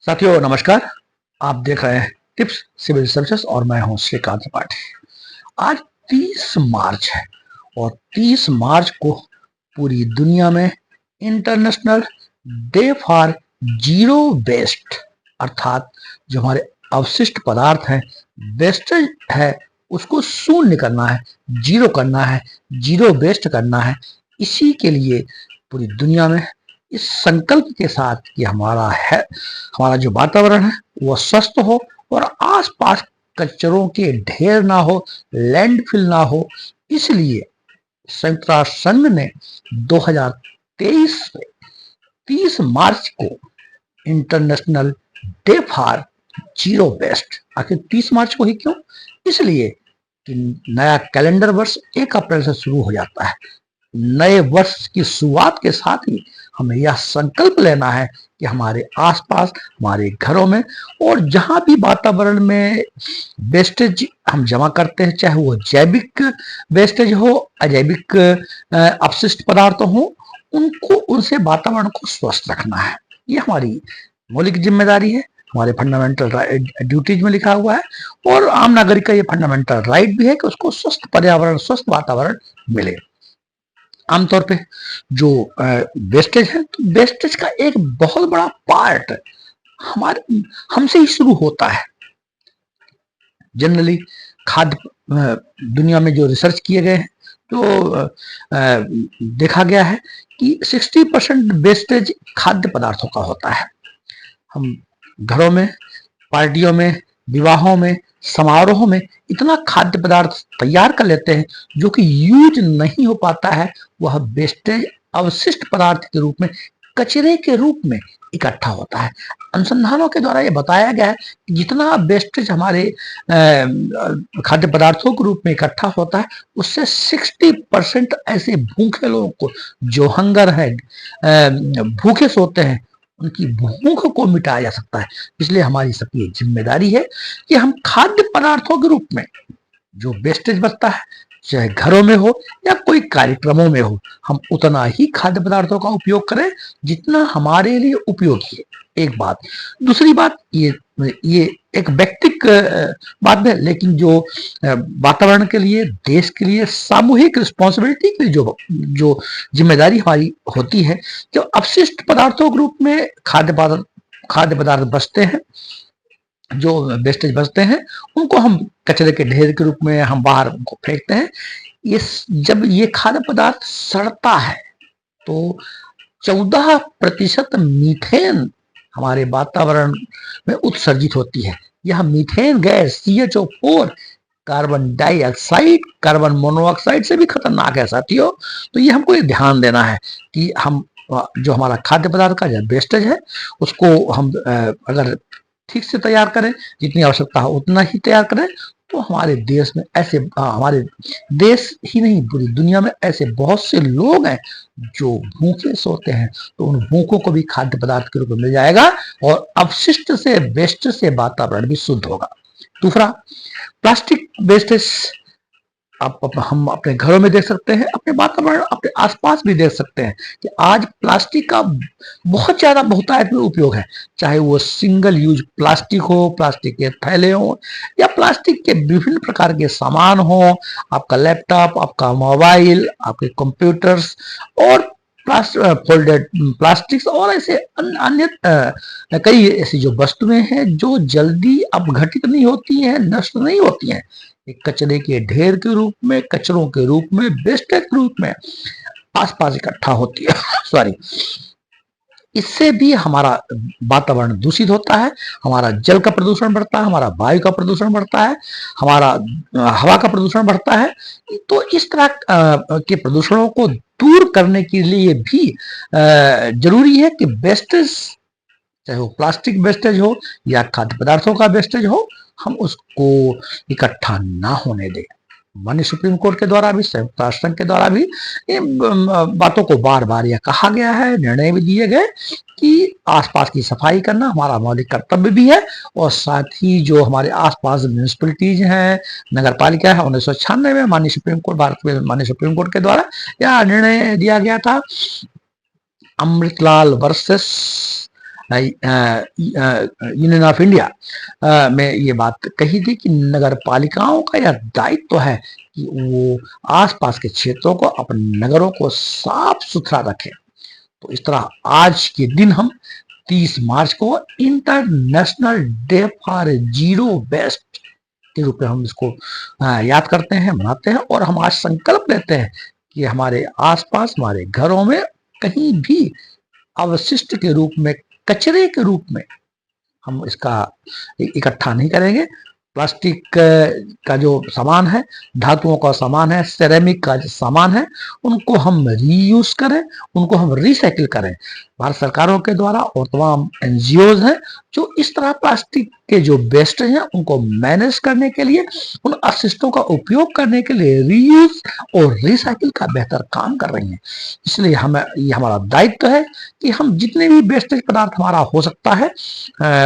साथियों नमस्कार। आप देख रहे हैं टिप्स सिविल सर्विसेज और मैं हूं श्रीकांत त्रिपाठी। आज 30 मार्च है और 30 मार्च को पूरी दुनिया में international day for zero waste, अर्थात जो हमारे अवशिष्ट पदार्थ हैं, वेस्टेज है, उसको शून्य करना है, जीरो करना है, जीरो वेस्ट करना है। इसी के लिए पूरी दुनिया में इस संकल्प के साथ कि हमारा जो वातावरण है वो स्वस्थ हो और आसपास कचरों के ढेर ना हो, लैंडफिल ना हो, इसलिए संयुक्त राष्ट्र संघ ने 2023 में 30 मार्च को international day for zero waste, आखिर 30 मार्च को ही क्यों? इसलिए कि नया कैलेंडर वर्ष 1 अप्रैल से शुरू हो जाता है। नए वर्ष की शुरुआत के साथ ही हमें यह संकल्प लेना है कि हमारे आसपास, हमारे घरों में और जहां भी वातावरण में वेस्टेज हम जमा करते हैं, चाहे वो जैविक वेस्टेज हो, अजैविक अपशिष्ट पदार्थ हो, उनसे वातावरण को स्वस्थ रखना है। ये हमारी मौलिक जिम्मेदारी है, हमारे फंडामेंटल ड्यूटीज में लिखा हुआ है और आम नागरिक का ये फंडामेंटल राइट भी है कि उसको स्वस्थ पर्यावरण, स्वस्थ वातावरण मिले। आमतौर पे जो वेस्टेज है, तो वेस्टेज का एक बहुत बड़ा पार्ट हमारे हमसे ही शुरू होता है। जनरली खाद्य दुनिया में जो रिसर्च किए गए हैं, तो देखा गया है कि 60% वेस्टेज खाद्य पदार्थों का होता है। हम घरों में, पार्टियों में, विवाहों में, समारोह में इतना खाद्य पदार्थ तैयार कर लेते हैं जो कि यूज नहीं हो पाता है। वह वेस्टेज अवशिष्ट पदार्थ के रूप में, कचरे के रूप में इकट्ठा होता है। अनुसंधानों के द्वारा यह बताया गया है कि जितना वेस्टेज हमारे खाद्य पदार्थों के रूप में इकट्ठा होता है, उससे 60% ऐसे भूखे लोगों को, जो हंगर है, भूखे सोते हैं, उनकी भूख को मिटाया जा सकता है। इसलिए हमारी सबकी जिम्मेदारी है कि हम खाद्य पदार्थों के रूप में जो वेस्टेज बचता है, चाहे घरों में हो या कोई कार्यक्रमों में हो, हम उतना ही खाद्य पदार्थों का उपयोग करें जितना हमारे लिए उपयोगी है। एक बात। दूसरी बात, ये एक व्यक्तिक बात है, लेकिन जो वातावरण के लिए, देश के लिए, सामूहिक रिस्पॉन्सिबिलिटी के लिए जो जिम्मेदारी हमारी होती है, जो अपशिष्ट पदार्थों के रूप में खाद्य पदार्थ बचते हैं, जो वेस्टेज बचते हैं, उनको हम कचरे के ढेर के रूप में हम बाहर उनको फेंकते हैं। जब ये खाद्य पदार्थ सड़ता है तो 14% मीथेन हमारे वातावरण में उत्सर्जित होती है। यह methane gas CH4 carbon dioxide, carbon monoxide से भी खतरनाक है साथियों। तो ये हमको ध्यान देना है कि हम जो हमारा खाद्य पदार्थ का जो वेस्टेज है, उसको हम अगर ठीक से तैयार करें, जितनी आवश्यकता हो उतना ही तैयार करें, तो हमारे देश में ऐसे, हमारे देश ही नहीं पूरी दुनिया में ऐसे बहुत से लोग हैं जो भूखे सोते हैं, तो उन भूखों को भी खाद्य पदार्थ के रूप में मिल जाएगा और अपशिष्ट से, वेस्ट से वातावरण भी शुद्ध होगा। दूसरा, प्लास्टिक वेस्टेज हम अपने घरों में देख सकते हैं, अपने वातावरण, अपने आसपास भी देख सकते हैं कि आज प्लास्टिक का बहुत ज्यादा बहुतायत में उपयोग है। चाहे वो सिंगल यूज प्लास्टिक हो, प्लास्टिक के थैले हो, या प्लास्टिक के विभिन्न प्रकार के सामान हो, आपका लैपटॉप, आपका मोबाइल, आपके कंप्यूटर्स और फोल्डेड प्लास्टिक्स और ऐसे अन्य कई ऐसी जो वस्तुएं हैं जो जल्दी अपघटित नहीं होती हैं, नष्ट नहीं होती हैं, एक कचरे के ढेर के रूप में, कचरों के रूप में, वेस्टेज के रूप में आसपास इकट्ठा होती है। सॉरी, इससे भी हमारा वातावरण दूषित होता है, हमारा जल का प्रदूषण बढ़ता है, हमारा वायु का प्रदूषण बढ़ता है, हमारा हवा का प्रदूषण बढ़ता है। तो इस तरह के प्रदूषणों को दूर करने के लिए भी जरूरी है कि वेस्टेज, चाहे वो प्लास्टिक वेस्टेज हो या खाद्य पदार्थों का वेस्टेज हो, हम उसको इकट्ठा ना होने दें। माननीय सुप्रीम कोर्ट के द्वारा भी, संयुक्त राष्ट्र संघ के द्वारा भी इन बातों को बार बार यह कहा गया है, निर्णय भी दिए गए कि आसपास की सफाई करना हमारा मौलिक कर्तव्य भी है। और साथ ही जो हमारे आसपास म्यूनिसिपैलिटीज हैं, नगर पालिका है, 1996 में माननीय सुप्रीम कोर्ट, भारत में माननीय सुप्रीम कोर्ट के द्वारा यह निर्णय दिया गया था, Amritlal versus union of India में ये बात कही थी कि नगर पालिकाओं का यह दायित्व है कि वो आसपास के क्षेत्रों को, अपने नगरों को साफ सुथरा रखें। तो इस तरह आज के दिन हम 30 मार्च को international day for zero waste के रूप में हम इसको याद करते हैं, मनाते हैं, और हम आज संकल्प लेते हैं कि हमारे आसपास, हमारे घरों में कहीं भी अवशिष्ट के रूप में, कचरे के रूप में हम इसका इकट्ठा नहीं करेंगे। प्लास्टिक का जो सामान है, धातुओं का सामान है, सेरेमिक का जो सामान है, उनको हम रीयूज करें, उनको हम रिसाइकिल करें। भारत सरकारों के द्वारा और तमाम एनजीओज हैं जो इस तरह प्लास्टिक के जो वेस्ट हैं उनको मैनेज करने के लिए, उन अपशिष्टों का उपयोग करने के लिए रीयूज और रिसाइकिल का बेहतर काम कर रही हैं। इसलिए हमें ये हमारा दायित्व है कि हम जितने भी वेस्टेज पदार्थ हमारा हो सकता है,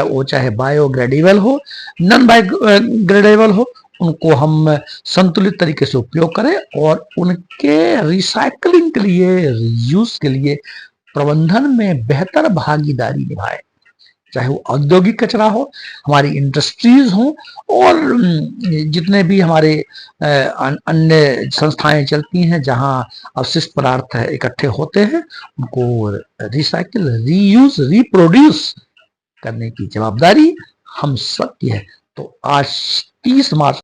वो चाहे बायोग्रेडेबल हो, नॉन बायोग्रेडेबल हो, उनको हम संतुलित तरीके से उपयोग करें और उनके रिसाइकलिंग के लिए, रीयूज के लिए प्रबंधन में बेहतर भागीदारी निभाएं। चाहे वो औद्योगिक कचरा हो, हमारी इंडस्ट्रीज हो, और जितने भी हमारे अन्य संस्थाएं चलती हैं जहां अवशिष्ट पदार्थ इकट्ठे होते हैं, उनको रिसाइकिल, रीयूज, रिप्रोड्यूस करने की जवाबदारी हम सबकी है। तो आज 30 मार्च